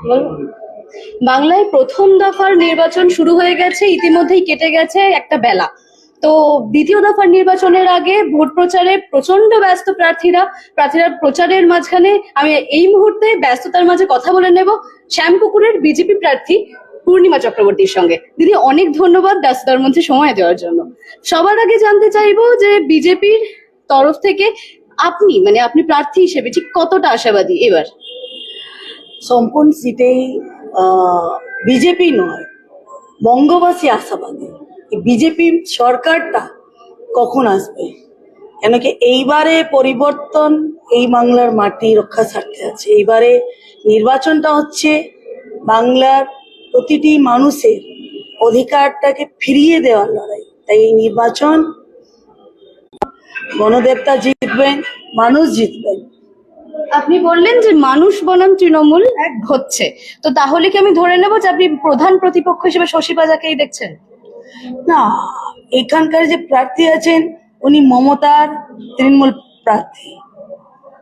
বলবো? বাংলায় প্রথম দফার নির্বাচন শুরু হয়ে গেছে, ইতিমধ্যেই কেটে গেছে একটা বেলা। তো দ্বিতীয় দফার নির্বাচনের আগে ভোট প্রচারে প্রচন্ড ব্যস্ত প্রার্থীরা প্রচারের মাঝখানে আমি এই মুহূর্তে ব্যস্ততার মাঝে কথা বলে নেব শ্যামপুকুরের বিজেপি প্রার্থী পূর্ণিমা চক্রবর্তীর সঙ্গে। দিদি, অনেক ধন্যবাদ ব্যস্ততার মধ্যে সময় দেওয়ার জন্য। সবার আগে জানতে চাইবো যে বিজেপির তরফ থেকে আপনি প্রার্থী হিসেবে ঠিক কতটা আশাবাদী এবার? সম্পূর্ণ সিটেই বিজেপি নয়, বঙ্গবাসী আশাবাদী। বিজেপি সরকারটা কখন আসবে? কেন কি এইবারে পরিবর্তন এই বাংলার মাটি রক্ষা স্বার্থে আছে। এইবারে নির্বাচনটা হচ্ছে বাংলার প্রতিটি মানুষের অধিকারটাকে ফিরিয়ে দেওয়ার লড়াই। তাই এই নির্বাচন গণদেবতা জিতবেন, মানুষ জিতবেন। আপনি বললেন যে মানুষ বনাম তৃণমূল এক হচ্ছে, তো তাহলে কি আমি ধরে নেব যে আপনি প্রধান প্রতিপক্ষ হিসেবে শশী পাজাকেই দেখছেন? না, এখানকার যে প্রার্থী আছেন উনি মমতার তৃণমূল প্রার্থী,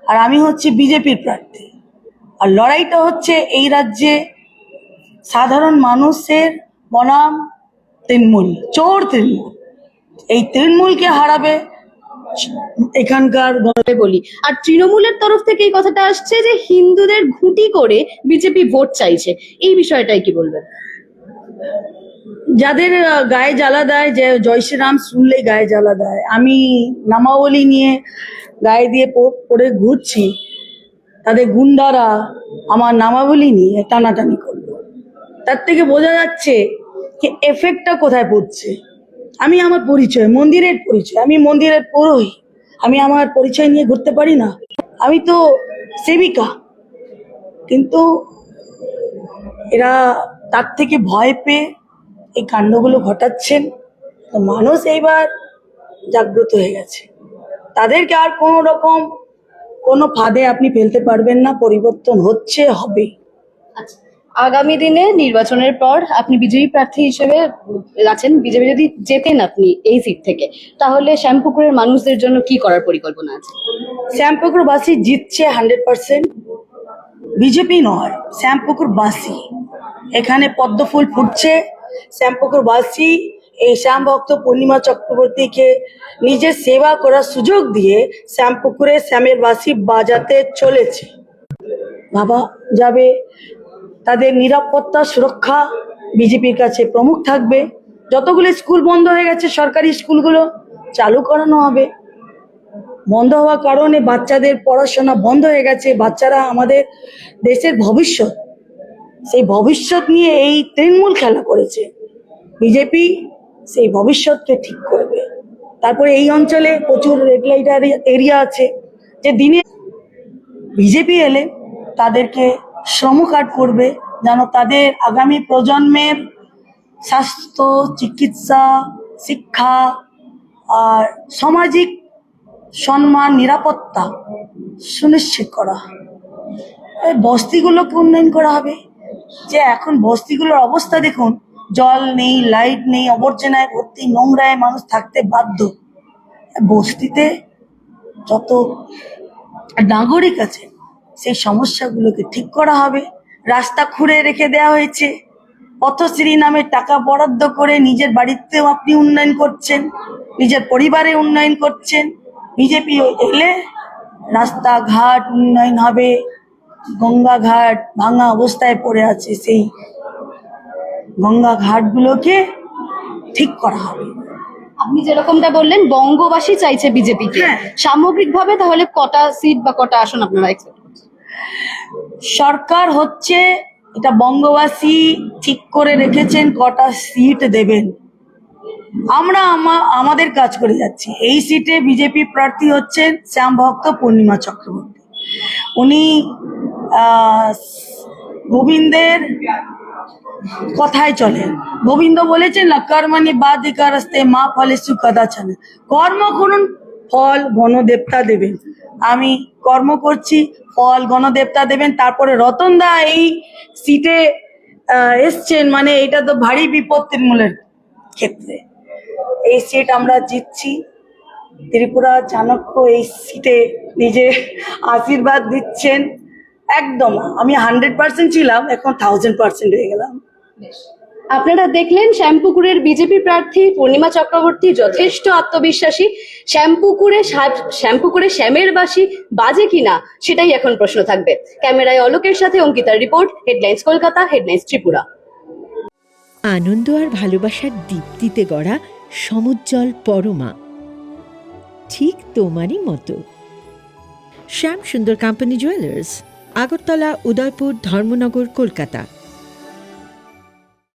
আর আমি হচ্ছে বিজেপির প্রার্থী। আর লড়াইটা হচ্ছে এই রাজ্যে সাধারণ মানুষের বনাম তৃণমূল, চোর তৃণমূল। এই তৃণমূলকে হারাবে এখানকার বলি। আর তৃণমূলের তরফ থেকে এই কথাটা আসছে যে হিন্দুদের ঘুঁটি করে বিজেপি ভোট চাইছে, এই বিষয়টাই কি বলবেন? যাদের গায়ে জ্বালা দেয়, যে জয় শ্রীরাম শুনলেই গায়ে জ্বালা দেয়, আমি নামাবলী নিয়ে গায়ে দিয়ে পড়ে ঘুরছি, তাদের গুন্ডারা আমার নামাবলী নিয়ে টানাটানি করলো। তার থেকে বোঝা যাচ্ছে যে এফেক্টটা কোথায় পড়ছে। আমি আমার পরিচয়, মন্দিরের পরিচয়, আমি মন্দিরের পুরোহিত, আমি আমার পরিচয় নিয়ে ঘুরতে পারি না? আমি তো সেবিকা। কিন্তু এরা তার থেকে ভয় পেয়ে এই কাণ্ডগুলো ঘটাচ্ছেন। তো মানুষ এইবার জাগ্রত হয়ে গেছে, তাদেরকে আর কোনো রকম কোনো ফাঁদে আপনি ফেলতে পারবেন না। পরিবর্তন হচ্ছে, হবে। আচ্ছা, আগামী দিনে নির্বাচনের পর আপনি বিজেপি প্রার্থী হিসেবে আছেন, বিজেপি যদি জেতেন আপনি এই সিট থেকে, তাহলে শ্যামপুকুরের মানুষদের জন্য কি করার পরিকল্পনা আছে? শ্যামপুকুরবাসী জিতছে 100%, বিজেপি নয়, শ্যামপুকুরবাসী। এখানে পদ্ম ফুল ফুটছে। শ্যামপুকুরবাসী এই শ্যাম ভক্ত পূর্ণিমা চক্রবর্তীকে নিজের সেবা করার সুযোগ দিয়ে শ্যামপুকুরে শ্যামের বাঁশি বাজাতে চলেছে। ভাবা যাবে তাদের নিরাপত্তা সুরক্ষা বিজেপির কাছে প্রমুখ থাকবে। যতগুলো স্কুল বন্ধ হয়ে গেছে, সরকারি স্কুলগুলো চালু করানো হবে। বন্ধ হওয়ার কারণে বাচ্চাদের পড়াশোনা বন্ধ হয়ে গেছে। বাচ্চারা আমাদের দেশের ভবিষ্যৎ, সেই ভবিষ্যৎ নিয়ে এই তৃণমূল খেলা করেছে। বিজেপি সেই ভবিষ্যৎকে ঠিক করবে। তারপরে এই অঞ্চলে প্রচুর রেড লাইট এরিয়া আছে, যে দিনে বিজেপি এলে তাদেরকে শ্রম কার্ড করবে, যেন তাদের আগামী প্রজন্মের স্বাস্থ্য, চিকিৎসা, শিক্ষা আর সামাজিক সম্মান, নিরাপত্তা সুনিশ্চিত করা। এই বস্তিগুলোকে উন্নয়ন করা হবে। যে এখন বস্তিগুলোর অবস্থা দেখুন, জল নেই, লাইট নেই, আবর্জনায় ভর্তি, নোংরায় মানুষ থাকতে বাধ্য। বস্তিতে যত নাগরিক আছে সেই সমস্যাগুলোকে ঠিক করা হবে। রাস্তা খুঁড়ে রেখে দেওয়া হয়েছে, পথশ্রী নামে টাকা বরাদ্দ করে নিজের বাড়িতেও আপনি উন্নয়ন করছেন, নিজের পরিবারে উন্নয়ন করছেন। বিজেপি এলে রাস্তাঘাট উন্নয়ন হবে। গঙ্গা ঘাট ভাঙা অবস্থায় পড়ে আছে, সেই গঙ্গা ঘাটগুলোকে ঠিক করা হবে। আপনি যেরকমটা বললেন বঙ্গবাসী চাইছে বিজেপিকে, হ্যাঁ। সামগ্রিকভাবে তাহলে কটা সিট বা কটা আসন আপনারা এক্সপেক্ট করছেন? সরকার হচ্ছে এটা বঙ্গবাসী ঠিক করে রেখেছেন কটা সিট দেবেন। আমরা আমাদের কাজ করে যাচ্ছি। এই সিটে বিজেপি প্রার্থী হচ্ছেন শ্যাম ভক্ত পূর্ণিমা চক্রবর্তী। উনি গোবিন্দের কথায় চলেন। গোবিন্দ বলেছেন না, কর্মণি বাধিকারস্তে মা ফলেষু কদাচন। কর্ম করুন, ফল গণদেবতা দেবেন। আমি কর্ম করছি, ফল গণদেবতা দেবেন। তারপরে রতনদা এই সিটে এসছেন, মানে এটা তো ভারী বিপদ তৃণমূলের ক্ষেত্রে। এই সিট আমরা জিতছি। ত্রিপুরা চাণক্য এই সিটে নিজে আশীর্বাদ দিচ্ছেন। একদম আমি 100% ছিলাম, এখন 1000% হয়ে গেলাম। আপনারা দেখলেন শ্যামপুকুরের বিজেপি প্রার্থী পূর্ণিমা চক্রবর্তী যথেষ্ট আত্মবিশ্বাসী। শ্যামপুকুরে শ্যামের বাঁশি বাজে কিনা সেটাই এখন প্রশ্ন থাকবে। ক্যামেরায় অলোকের সাথে অঙ্কিতার report, headlines Kolkata, headlines Tripura. আনন্দ আর ভালোবাসার দীপ্তিতে গড়া সমুজ্জ্বল পরমা, ঠিক তোমারই মতো। শ্যাম সুন্দর কোম্পানি জুয়েলার্স, আগরতলা, উদয়পুর, ধর্মনগর, কলকাতা।